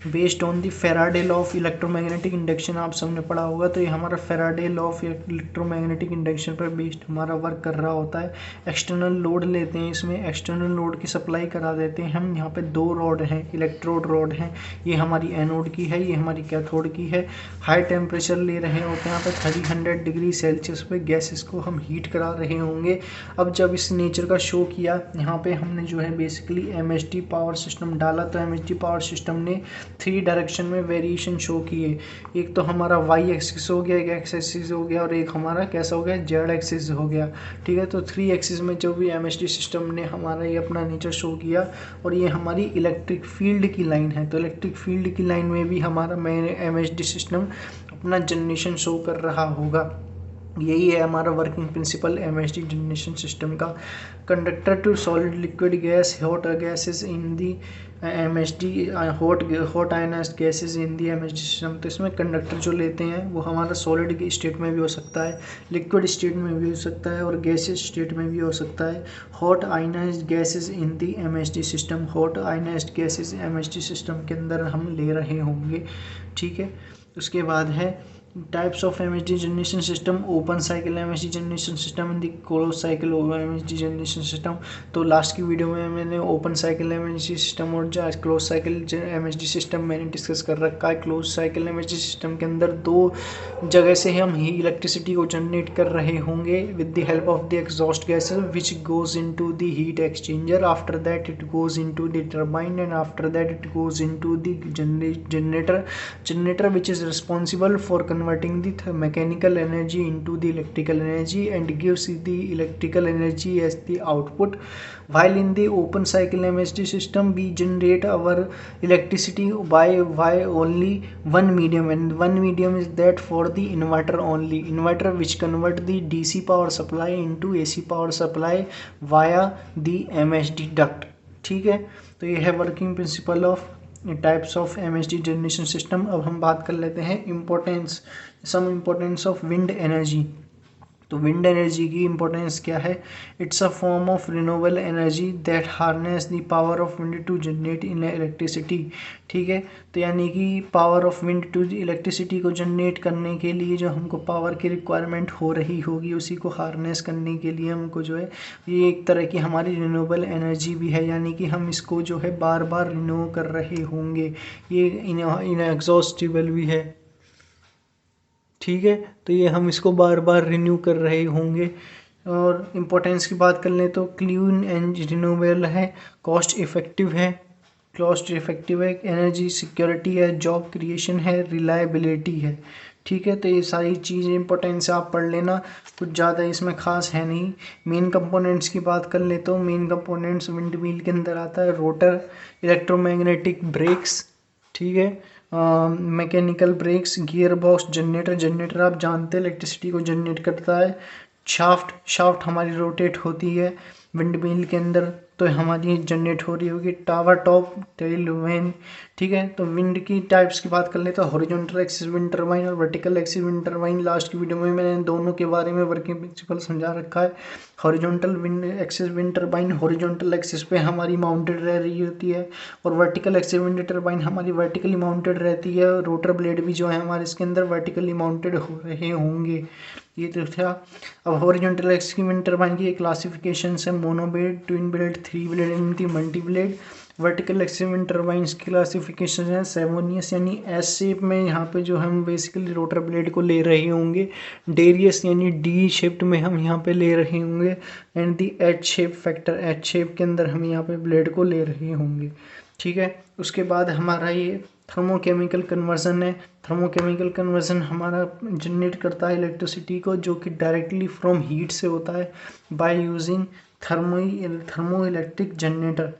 Based on the Faraday law of electromagnetic induction आप सबने पढ़ा होगा, तो ये हमारा Faraday law of electromagnetic induction पर बेस्ड हमारा वर्क कर रहा होता है। एक्सटर्नल लोड लेते हैं, इसमें एक्सटर्नल लोड की सप्लाई करा देते हैं हम। यहाँ पे दो रॉड हैं, इलेक्ट्रोड रॉड हैं, ये हमारी एनोड की है, ये हमारी कैथोड की है। हाई टेम्परेचर ले रहे होते हैं यहाँ पे 300 डिग्री सेल्सियस पे गैसेस को हम हीट करा रहे होंगे। अब जब इस नेचर का शो किया यहाँ पे हमने जो है बेसिकली एमएचडी पावर सिस्टम डाला, तो एमएचडी पावर सिस्टम ने 3 डायरेक्शन में वेरिएशन शो किए। एक तो हमारा वाई एक्सिस हो गया, एक एक्स एक्सिस हो गया और एक हमारा कैसा हो गया, जेड एक्सिस हो गया। ठीक है, तो 3 एक्सिस में जो भी एमएचडी सिस्टम ने हमारा ये अपना नेचर शो किया और ये हमारी इलेक्ट्रिक फील्ड की लाइन है। तो इलेक्ट्रिक फील्ड की लाइन में भी हमारा एमएचडी सिस्टम अपना जनरेशन शो कर रहा होगा। यही है हमारा working principle MHD generation system का। Conductor to solid liquid gas hot gases in the MHD hot ionised gases in the MHD system. तो इसमें कंडक्टर जो लेते हैं वो हमारा सॉलिड की स्टेट में भी हो सकता है, लिक्विड स्टेट में भी हो सकता है और गैसेस स्टेट में भी हो सकता है। Hot ionised gases in the MHD system, hot ionised gases MHD system के अंदर हम ले रहे होंगे। ठीक है, उसके बाद है types of MHD generation system, open cycle MHD generation system and the close cycle MHD generation system. तो लास्ट की वीडियो में मैंने ओपन साइकिल एमएचडी सिस्टम और क्लोज साइकिल एमएचडी सिस्टम मैंने डिस्कस कर रखा है। क्लोज साइकिल एमएचडी सिस्टम के अंदर 2 जगह से हम ही इलेक्ट्रिसिटी को जनरेट कर रहे होंगे with the help of the exhaust gases which goes into the heat exchanger. After that it goes into the turbine and after that it goes into the generator which is responsible for converting the mechanical energy into the electrical energy and gives the electrical energy as the output. While in the open cycle MHD system we generate our electricity by only one medium, and one medium is that for the inverter only, inverter which convert the DC power supply into AC power supply via the MHD duct. ठीक है, तो ये है working principle of types of MHD generation system. अब हम बात कर लेते हैं some importance of wind energy. तो विंड एनर्जी की इम्पोर्टेंस क्या है? It's a form of renewable energy that harness the power of wind to generate in electricity. ठीक है, तो यानी कि power of wind to electricity को जनरेट करने के लिए जो हमको पावर की रिक्वायरमेंट हो रही होगी उसी को हार्नेस करने के लिए हमको जो है ये एक तरह की हमारी रिन्यूएबल एनर्जी भी है, यानी कि हम इसको जो है बार बार रिन्यू कर रहे होंगे, ये इनएग्जॉस्टिबल भी है। ठीक है, तो ये हम इसको बार बार रिन्यू कर रहे होंगे। और इम्पोर्टेंस की बात कर लें तो क्लीन एंड रिन्यूएबल है, कॉस्ट इफेक्टिव है, एनर्जी सिक्योरिटी है, जॉब क्रिएशन है, रिलायबिलिटी है। ठीक है, तो ये सारी चीज़ें इंपॉर्टेंस आप पढ़ लेना, कुछ ज़्यादा इसमें खास है नहीं। मेन कंपोनेंट्स की बात कर ले तो मेन कंपोनेंट्स विंड मिल के अंदर आता है रोटर, इलेक्ट्रोमैग्नेटिक ब्रेक्स, ठीक है, mechanical brakes, gear box, generator आप जानते हैं इलेक्ट्रिसिटी को जनरेट करता है। शाफ्ट हमारी रोटेट होती है विंड मिल के अंदर, तो हमारी जनरेट हो रही होगी। Tower top, tail vane. ठीक है, तो विंड की टाइप्स की बात कर ले तो हॉरिजॉन्टल एक्सिस विंड टरबाइन और vertical axis wind turbine. Last की वीडियो में मैंने दोनों के बारे में वर्किंग प्रिंसिपल समझा रखा है। Horizontal axis wind turbine horizontal axis पे हमारी माउंटेड रह रही होती है और वर्टिकल एक्सिस विंड टरबाइन हमारी वर्टिकली माउंटेड रहती है। रोटर ब्लेड भी जो है हमारे इसके अंदर वर्टिकली माउंटेड हो रहे होंगे। ये तो था। अब हॉरिजॉन्टल एक्सिस की विंड टरबाइन की क्लासिफिकेशन है mono blade, twin blade, 3 blade and multi blade. Vertical axis wind turbines की क्लासिफिकेशन है सेवोनियस यानी एस शेप में, यहाँ पे जो हम बेसिकली रोटर ब्लेड को ले रहे होंगे। डेरियस यानी डी शेप्ड में हम यहाँ पे ले रहे होंगे। And the H shape factor, H shape के अंदर हम यहाँ पे ब्लेड को ले रहे होंगे। ठीक है, उसके बाद हमारा ये थर्मोकेमिकल कन्वर्जन है। थर्मोकेमिकल कन्वर्जन हमारा जनरेट करता है इलेक्ट्रिसिटी को, जो कि डायरेक्टली फ्रॉम हीट से होता है by using thermo electric generator.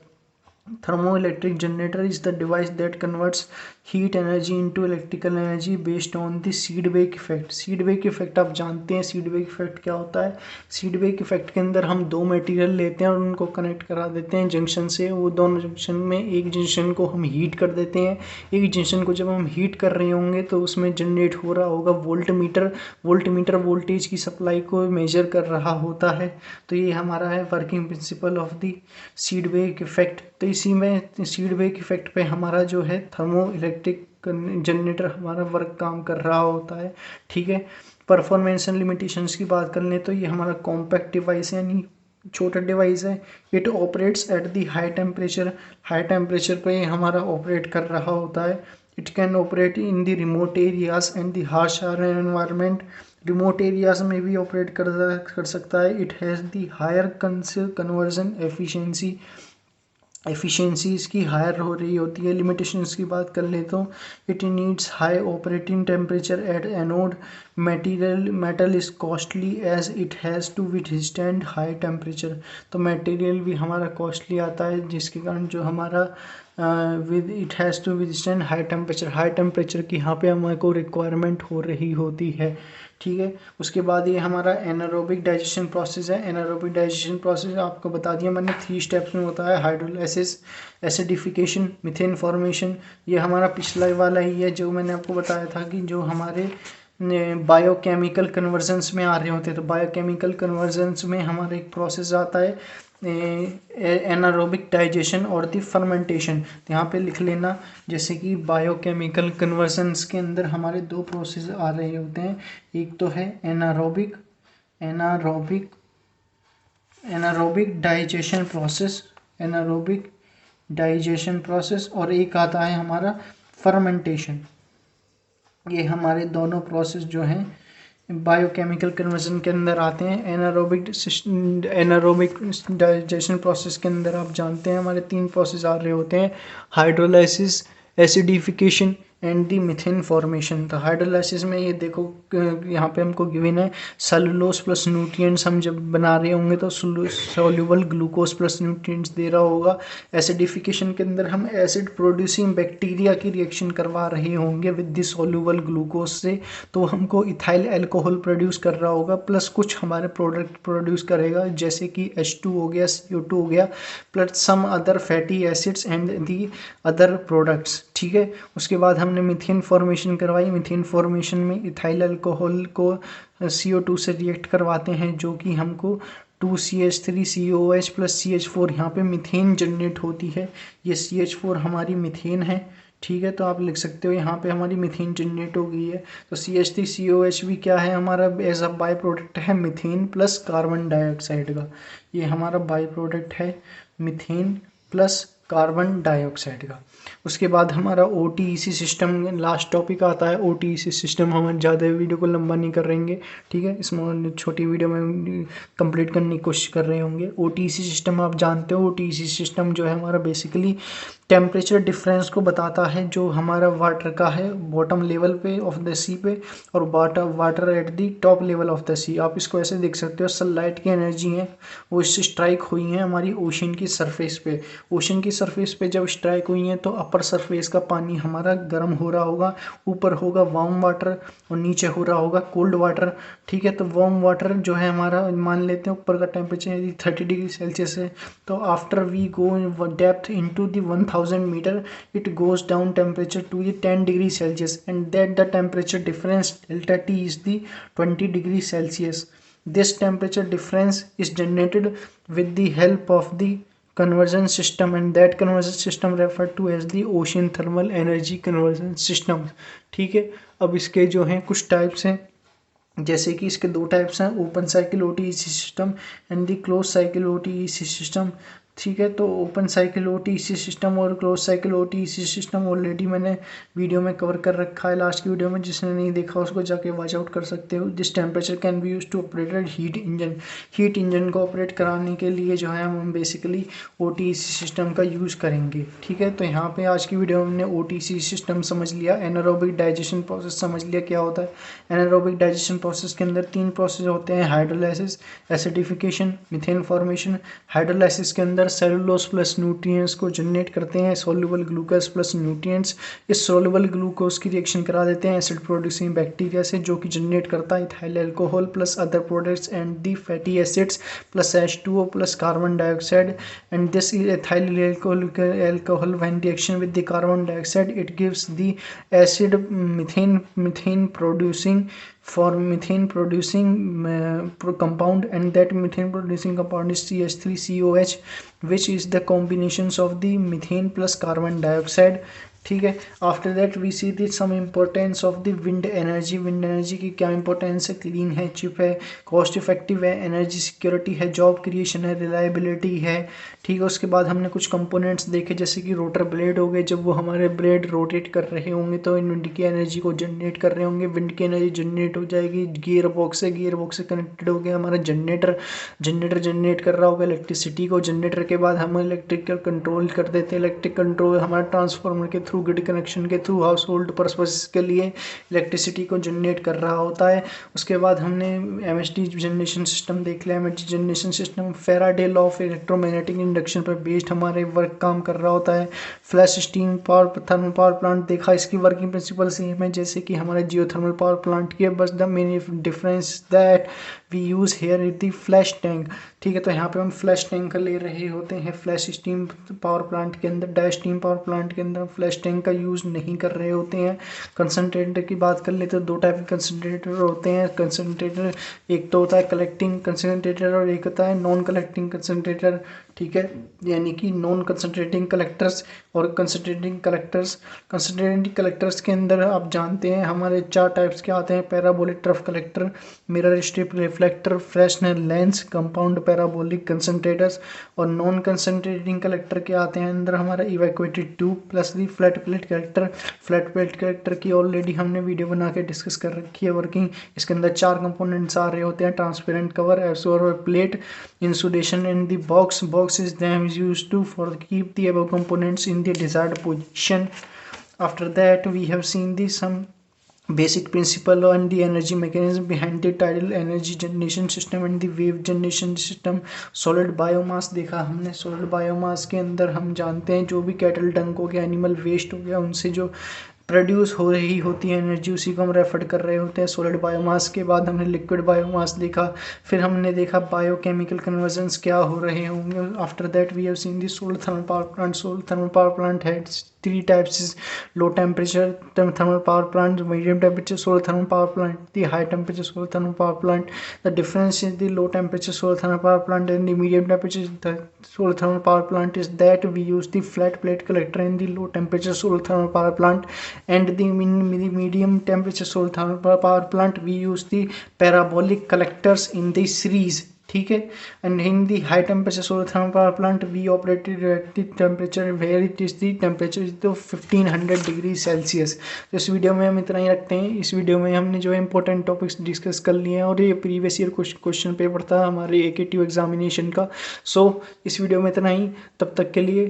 Thermoelectric generator is the device that converts heat energy into electrical energy based on the Seebeck effect। Seebeck effect आप जानते हैं Seebeck effect क्या होता है। Seebeck effect के अंदर हम दो मटेरियल लेते हैं और उनको कनेक्ट करा देते हैं जंक्शन से। वो दोनों जंक्शन में एक जंक्शन को हम हीट कर देते हैं। एक जंक्शन को जब हम हीट कर रहे होंगे तो उसमें जनरेट हो रहा होगा वोल्टमीटर वोल्टेज की सप्लाई को मेजर कर रहा होता है। तो ये हमारा है working principle of the Seebeck effect। तो इसी में Seebeck इफेक्ट पे हमारा जो है थर्मो इलेक्ट्रिक जनरेटर हमारा वर्क काम कर रहा होता है। ठीक है, परफॉर्मेंस एंड लिमिटेशंस की बात कर लें तो ये हमारा कॉम्पैक्ट डिवाइस है यानी छोटा डिवाइस है। It operates at the high temperature पे ये हमारा ऑपरेट कर रहा होता है। It can operate in the remote areas and the harsh environment. Remote areas में भी ऑपरेट कर सकता है। It has the higher conversion efficiency इसकी हायर हो रही होती है। लिमिटेशंस की बात कर ले तो it needs high operating temperature at anode. Metal is costly as it has to withstand high temperature. तो मटेरियल भी हमारा कॉस्टली आता है जिसके कारण जो हमारा it has to withstand high temperature की यहाँ पे हमारे को रिक्वायरमेंट हो रही होती है। ठीक है, उसके बाद ये हमारा एनारोबिक डाइजेशन प्रोसेस है। एनारोबिक डाइजेशन प्रोसेस आपको बता दिया मैंने 3 स्टेप्स में होता है। Hydrolysis, acidification, methane formation. ये हमारा पिछला वाला ही है जो मैंने आपको बताया था कि जो हमारे बायोकेमिकल कन्वर्जन्स में आ रहे होते हैं। तो बायोकेमिकल कन्वर्जन्स में हमारा एक प्रोसेस आता है एनारोबिक डाइजेशन और दी फर्मेंटेशन। तो यहाँ पे लिख लेना, जैसे कि बायोकेमिकल कन्वर्जन्स के अंदर हमारे 2 प्रोसेस आ रहे होते हैं। एक तो है एनारोबिक डाइजेशन प्रोसेस और एक आता है हमारा फर्मेंटेशन। ये हमारे दोनों प्रोसेस जो हैं बायोकेमिकल कन्वर्जन के अंदर आते हैं। एनारोबिक डाइजेशन प्रोसेस के अंदर आप जानते हैं हमारे 3 प्रोसेस आ रहे होते हैं, hydrolysis, acidification and the methane formation. तो हाइड्रोलाइसिस में ये देखो यहाँ पे हमको गिवन है सेलुलोज प्लस न्यूट्रिएंट्स हम जब बना रहे होंगे तो सॉल्युबल ग्लूकोज प्लस न्यूट्रिएंट्स दे रहा होगा। एसिडिफिकेशन के अंदर हम एसिड प्रोड्यूसिंग बैक्टीरिया की रिएक्शन करवा रहे होंगे विद दी सॉल्युबल ग्लूकोज से, तो हमको इथाइल अल्कोहल प्रोड्यूस कर रहा होगा प्लस कुछ हमारे प्रोडक्ट प्रोड्यूस करेगा जैसे कि H2 हो गया, CO2 हो गया, plus some other fatty acids and the other products. ठीक है, उसके बाद हमने मीथेन फॉर्मेशन करवाई। मीथेन फॉर्मेशन में इथाइल अल्कोहल को CO2 से रिएक्ट करवाते हैं जो कि हमको 2CH3COH प्लस CH4 यहाँ पे मीथेन जनरेट होती है। ये CH4 हमारी मीथेन है। ठीक है, तो आप लिख सकते हो यहाँ पे हमारी मीथेन जनरेट हो गई है। तो CH3COH भी क्या है हमारा एज अ बाई प्रोडक्ट है मीथेन प्लस कार्बन डाइऑक्साइड का। ये हमारा बाई प्रोडक्ट है मीथेन प्लस कार्बन डाइऑक्साइड का। उसके बाद हमारा OTEC सिस्टम लास्ट टॉपिक आता है। OTEC सिस्टम हम ज़्यादा वीडियो को लंबा नहीं कर रहेंगे। ठीक है, स्मॉल छोटी वीडियो में कंप्लीट करने की कोशिश कर रहे होंगे। OTEC सिस्टम आप जानते हो, OTEC सिस्टम जो है हमारा बेसिकली टेम्परेचर डिफरेंस को बताता है जो हमारा वाटर का है बॉटम लेवल पे ऑफ द सी पे और water at the top level of the sea. आप इसको ऐसे देख सकते हो, सनलाइट की एनर्जी है वो इससे स्ट्राइक हुई है हमारी ओशन की सरफेस पे। ओशन की सरफेस पे जब स्ट्राइक हुई है तो अपर सरफेस का पानी हमारा गर्म हो रहा होगा, ऊपर होगा वार्म वाटर और नीचे हो रहा होगा कोल्ड वाटर। ठीक है, तो वार्म वाटर जो है हमारा मान लेते हैं ऊपर का टेम्परेचर यदि 30 डिग्री सेल्सियस है तो after we go depth into the 1000 meter it goes down temperature to the 10 degree Celsius and that the temperature difference delta T is the 20 degree Celsius. This temperature difference is generated with the help of the conversion system and that conversion system referred to as the ocean thermal energy conversion system. ठीक है, अब इसके जो हैं कुछ types हैं, जैसे कि इसके 2 टाइप्स हैं, open cycle OTEC system and the close cycle OTEC system. ठीक है। तो ओपन साइकिल ओटीसी सिस्टम और close cycle OTC system already मैंने वीडियो में कवर कर रखा है लास्ट की वीडियो में, जिसने नहीं देखा उसको जाके वॉच आउट कर सकते हो। This temperature can be use to operated heat engine. Heat engine को ऑपरेट कराने के लिए जो है हम बेसिकली ओटीसी सिस्टम का यूज़ करेंगे, ठीक है। तो यहाँ पे आज की वीडियो में हमने ओटीसी सिस्टम समझ लिया, एनारोबिक डाइजेशन प्रोसेस समझ लिया क्या होता है। एनारोबिक डाइजेशन प्रोसेस के अंदर 3 प्रोसेस होते हैं, hydrolysis, acidification, methane formation. Hydrolysis के अंदर सेलुलोज प्लस न्यूट्रिएंट्स को जनरेट करते हैं, सोल्यूबल ग्लूकोज प्लस न्यूट्रिएंट्स। इस सोल्यूबल ग्लूकोज की रिएक्शन करा देते हैं एसिड प्रोड्यूसिंग बैक्टीरिया से, जो कि जनरेट करता है ethyl alcohol plus other products and the fatty acids plus H2O plus carbon dioxide. And this ethyl alcohol when reaction with the carbon dioxide, it gives the acid methane producing compound, and that methane producing compound is CH3COH, which is the combinations of the methane plus carbon dioxide, ठीक है। After that we see the some importance of the wind energy. Wind energy की क्या importance है, clean है, cheap है, cost effective है, energy security है, job creation है, रिलायबिलिटी है, ठीक है। उसके बाद हमने कुछ कंपोनेंट्स देखे जैसे कि रोटर ब्लेड हो गए, जब वो हमारे ब्लेड रोटेट कर रहे होंगे तो विंड की एनर्जी को जनरेट कर रहे होंगे, विंड की एनर्जी जनरेट हो जाएगी। गियर बॉक्स से कनेक्टेड हो गया हमारा जनरेटर जनरेट कर रहा होगा इलेक्ट्रिसिटी को। जनरेटर के बाद हम इलेक्ट्रिकल कंट्रोल कर देते हैं, इलेक्ट्रिक कंट्रोल हमारा ट्रांसफार्मर के थ्रू, ग्रिड कनेक्शन के थ्रू, हाउस होल्ड पर्पस के लिए इलेक्ट्रिसिटी को जनरेट कर रहा होता है। उसके बाद हमने एमएचडी जनरेशन सिस्टम देख लिया। MHD generation system Faraday law of electromagnetic induction पर बेस्ड हमारे वर्क काम कर रहा होता है। Flash steam power thermal power plant देखा, इसकी वर्किंग प्रिंसिपल सेम है जैसे कि हमारे जियोथर्मल पावर प्लांट की है, बस the main difference that we use here is the flash tank, ठीक है। तो यहाँ पे हम फ्लैश टैंक ले रहे होते हैं फ्लैश स्टीम पावर प्लांट के अंदर। डैश स्टीम पावर प्लांट के अंदर फ्लैश टैंक का यूज़ नहीं कर रहे होते हैं। कंसनट्रेटर की बात कर ले तो 2 टाइप के कंसनट्रेटर होते हैं। कंसनट्रेटर एक तो होता है कलेक्टिंग कंसनट्रेटर और एक होता है नॉन कलेक्टिंग कंसनट्रेटर, ठीक है। यानी कि नॉन कंसनट्रेटिंग कलेक्टर्स और कंसनट्रेटिंग कलेक्टर्स। कंसनट्रेटिंग कलेक्टर्स के अंदर आप जानते हैं हमारे 4 टाइप्स के आते हैं, parabolic trough collector, mirror strip reflector, Fresnel lens, compound parabolic concentrators. और नॉन कंसनट्रेटिंग कलेक्टर के आते हैं अंदर हमारा evacuated tube plus the flat plate collector. Flat plate collector की ऑलरेडी हमने वीडियो बना के डिस्कस कर रखी है वर्किंग। इसके अंदर 4 कंपोनेंट्स आ रहे होते हैं, transparent cover, absorber plate, insulation in the box is then used to for keep the above components in the desired position. After that we have seen the some basic principle on the energy mechanism behind the tidal energy generation system and the wave generation system. solid biomass देखा हमने। solid biomass के अंदर हम जानते हैं जो भी cattle डंक हो गया, एनिमल वेस्ट हो गया, उनसे जो प्रोड्यूस हो रही होती है एनर्जी, उसी को हम रेफर कर रहे होते हैं सॉलिड बायोमास। के बाद हमने लिक्विड बायोमास देखा, फिर हमने देखा बायोकेमिकल कन्वर्जन्स क्या हो रहे होंगे। After that we have seen the solar thermal power plant. Solar thermal power plant है 3 types, low temperature thermal power plant, medium temperature solar thermal power plant, the high temperature solar thermal power plant. The difference in the low temperature solar thermal power plant and the medium temperature solar thermal power plant is that we use the flat plate collector in the low temperature solar thermal power plant, and the medium temperature solar thermal power plant we use the parabolic collectors in the series, ठीक है। And in the high temperature solar thermal power plant we operated at the temperature where it is the temperature is तो 1500 degree Celsius. तो इस video में हम इतना ही रखते हैं। इस वीडियो में हमने जो है इंपॉर्टेंट टॉपिक्स डिस्कस कर लिए हैं और ये प्रीवियस ईयर क्वेश्चन पेपर था हमारे AKTU एग्जामिनेशन का। सो इस वीडियो में इतना ही, तब तक के लिए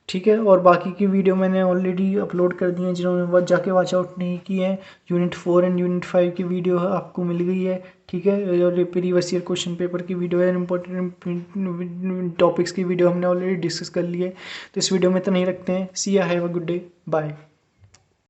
ठीक है। और बाकी की वीडियो मैंने ऑलरेडी अपलोड कर दी है, जिन्होंने जाके वॉच आउट नहीं की है। यूनिट 4 एंड यूनिट 5 की वीडियो आपको मिल गई है, ठीक है। और प्रीवियस ईयर क्वेश्चन पेपर की वीडियो है, इंपॉर्टेंट टॉपिक्स की वीडियो हमने ऑलरेडी डिस्कस कर ली है। तो इस वीडियो में तो नहीं रखते हैं। See ya have a good day, bye.